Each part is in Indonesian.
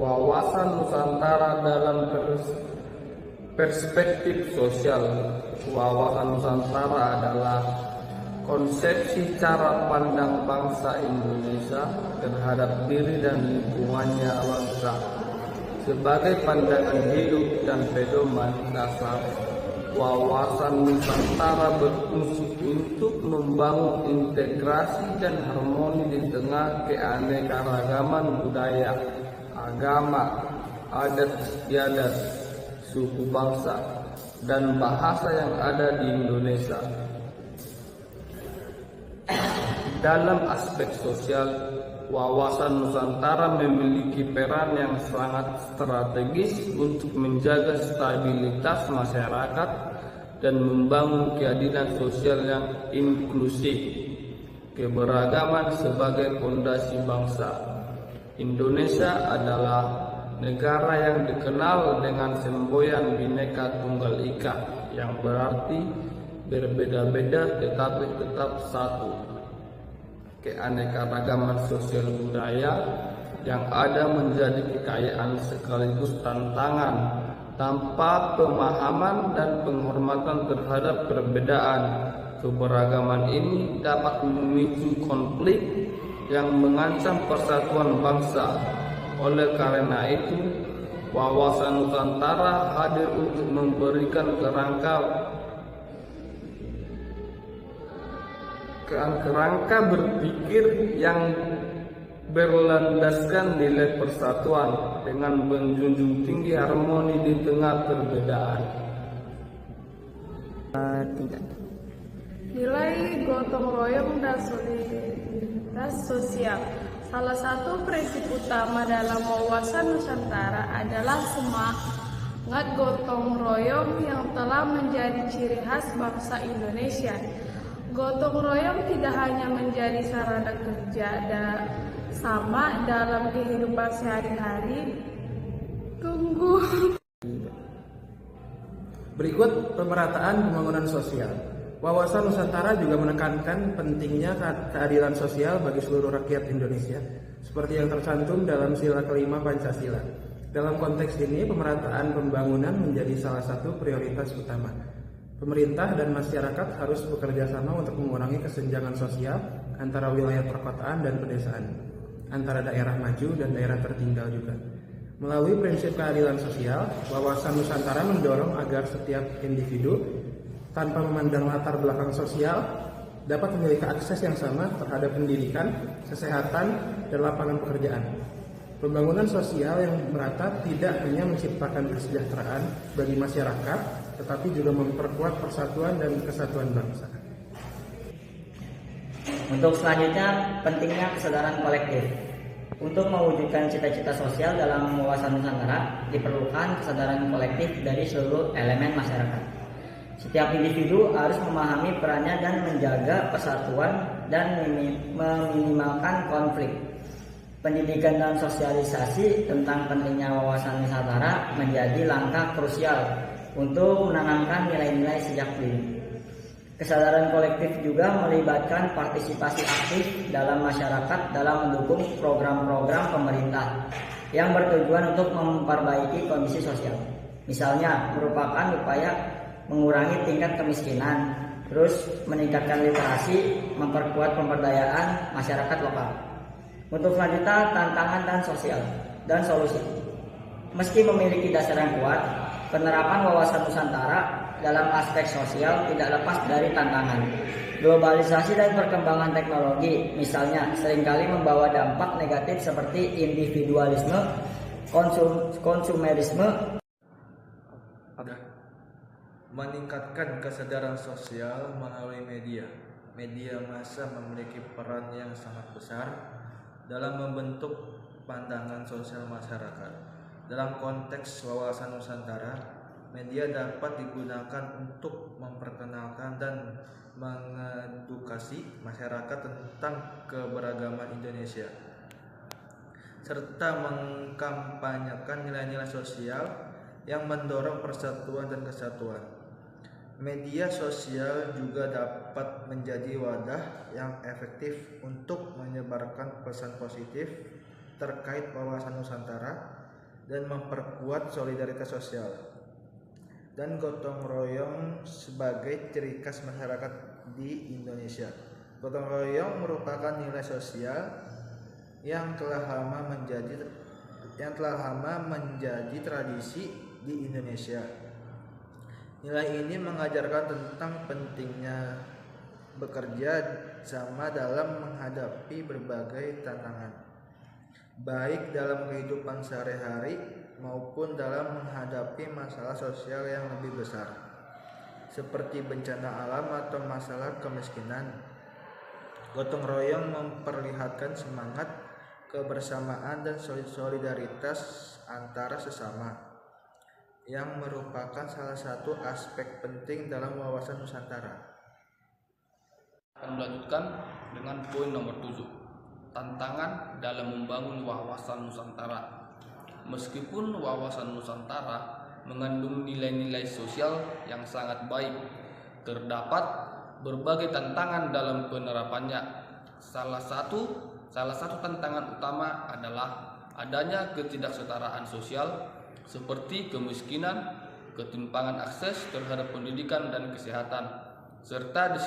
wawasan Nusantara dalam perspektif sosial. Wawasan Nusantara adalah konsepsi cara pandang bangsa Indonesia terhadap diri dan lingkungannya bangsa sebagai pandangan hidup dan pedoman dasar. Wawasan Nusantara berfungsi untuk membangun integrasi dan harmoni di tengah keanekaragaman budaya, agama, adat istiadat, suku bangsa, dan bahasa yang ada di Indonesia. Dalam aspek sosial, wawasan Nusantara memiliki peran yang sangat strategis untuk menjaga stabilitas masyarakat dan membangun keadilan sosial yang inklusif. Keberagaman sebagai fondasi bangsa. Indonesia adalah negara yang dikenal dengan semboyan Bhinneka Tunggal Ika, yang berarti berbeda-beda tetapi tetap satu. Keanekaragaman sosial budaya yang ada menjadi kekayaan sekaligus tantangan. Tanpa pemahaman dan penghormatan terhadap perbedaan, keberagaman ini dapat memicu konflik yang mengancam persatuan bangsa. Oleh karena itu, wawasan Nusantara hadir untuk memberikan kerangka berpikir yang berlandaskan nilai persatuan dengan menjunjung tinggi harmoni di tengah perbedaan. Nilai gotong royong dan solidaritas sosial. Salah satu prinsip utama dalam wawasan Nusantara adalah semangat gotong royong yang telah menjadi ciri khas bangsa Indonesia. Gotong royong tidak hanya menjadi sarana kerja sama dalam kehidupan sehari-hari. Berikut pemerataan pembangunan sosial. Wawasan Nusantara juga menekankan pentingnya keadilan sosial bagi seluruh rakyat Indonesia, seperti yang tercantum dalam sila kelima Pancasila. Dalam konteks ini, pemerataan pembangunan menjadi salah satu prioritas utama. Pemerintah dan masyarakat harus bekerja sama untuk mengurangi kesenjangan sosial antara wilayah perkotaan dan pedesaan, antara daerah maju dan daerah tertinggal juga. Melalui prinsip keadilan sosial, wawasan Nusantara mendorong agar setiap individu, tanpa memandang latar belakang sosial, dapat memiliki akses yang sama terhadap pendidikan, kesehatan, dan lapangan pekerjaan. Pembangunan sosial yang merata tidak hanya menciptakan kesejahteraan bagi masyarakat, tetapi juga memperkuat persatuan dan kesatuan bangsa. Untuk selanjutnya, pentingnya kesadaran kolektif. Untuk mewujudkan cita-cita sosial dalam wawasan Nusantara, diperlukan kesadaran kolektif dari seluruh elemen masyarakat. Setiap individu harus memahami perannya dan menjaga persatuan dan meminimalkan konflik. Pendidikan dan sosialisasi tentang pentingnya wawasan Nusantara menjadi langkah krusial untuk menanamkan nilai-nilai sejak dini. Kesadaran kolektif juga melibatkan partisipasi aktif dalam masyarakat dalam mendukung program-program pemerintah yang bertujuan untuk memperbaiki kondisi sosial. Misalnya merupakan upaya mengurangi tingkat kemiskinan, terus meningkatkan literasi, memperkuat pemberdayaan masyarakat lokal. Untuk selanjutnya, tantangan dan solusi. Meski memiliki dasar yang kuat, penerapan wawasan Nusantara dalam aspek sosial tidak lepas dari tantangan. Globalisasi dan perkembangan teknologi, misalnya, seringkali membawa dampak negatif seperti individualisme, konsumerisme. Meningkatkan kesadaran sosial melalui media. Media massa memiliki peran yang sangat besar dalam membentuk pandangan sosial masyarakat. Dalam konteks wawasan Nusantara, media dapat digunakan untuk memperkenalkan dan mengedukasi masyarakat tentang keberagaman Indonesia, serta mengkampanyekan nilai-nilai sosial yang mendorong persatuan dan kesatuan. Media sosial juga dapat menjadi wadah yang efektif untuk menyebarkan pesan positif terkait wawasan Nusantara dan memperkuat solidaritas sosial dan gotong royong sebagai ciri khas masyarakat di Indonesia. Gotong royong merupakan nilai sosial yang telah lama menjadi tradisi di Indonesia. Nilai ini mengajarkan tentang pentingnya bekerja sama dalam menghadapi berbagai tantangan, baik dalam kehidupan sehari-hari maupun dalam menghadapi masalah sosial yang lebih besar, seperti bencana alam atau masalah kemiskinan. Gotong royong memperlihatkan semangat kebersamaan dan solidaritas antara sesama, yang merupakan salah satu aspek penting dalam wawasan Nusantara. Akan melanjutkan dengan poin nomor 7, tantangan dalam membangun wawasan Nusantara. Meskipun wawasan Nusantara mengandung nilai-nilai sosial yang sangat baik, terdapat berbagai tantangan dalam penerapannya. Salah satu tantangan utama adalah adanya ketidaksetaraan sosial seperti kemiskinan, ketimpangan akses terhadap pendidikan dan kesehatan, serta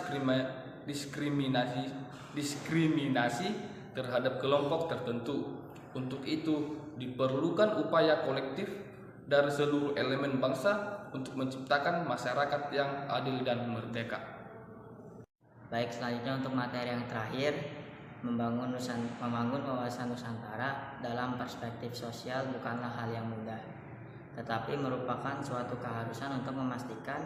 diskriminasi terhadap kelompok tertentu. Untuk itu diperlukan upaya kolektif dari seluruh elemen bangsa untuk menciptakan masyarakat yang adil dan merdeka. Baik, selanjutnya untuk materi yang terakhir, membangun wawasan Nusantara dalam perspektif sosial bukanlah hal yang mudah, tetapi merupakan suatu keharusan untuk memastikan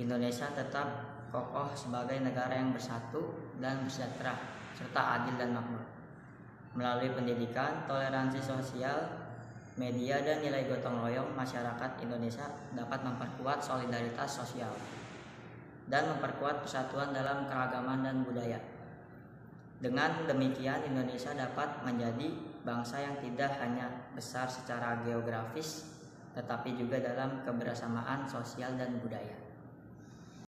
Indonesia tetap kokoh sebagai negara yang bersatu dan bersejahtera serta adil dan makmur. Melalui pendidikan, toleransi sosial, media, dan nilai gotong royong, masyarakat Indonesia dapat memperkuat solidaritas sosial dan memperkuat persatuan dalam keragaman dan budaya. Dengan demikian, Indonesia dapat menjadi bangsa yang tidak hanya besar secara geografis, tetapi juga dalam kebersamaan sosial dan budaya.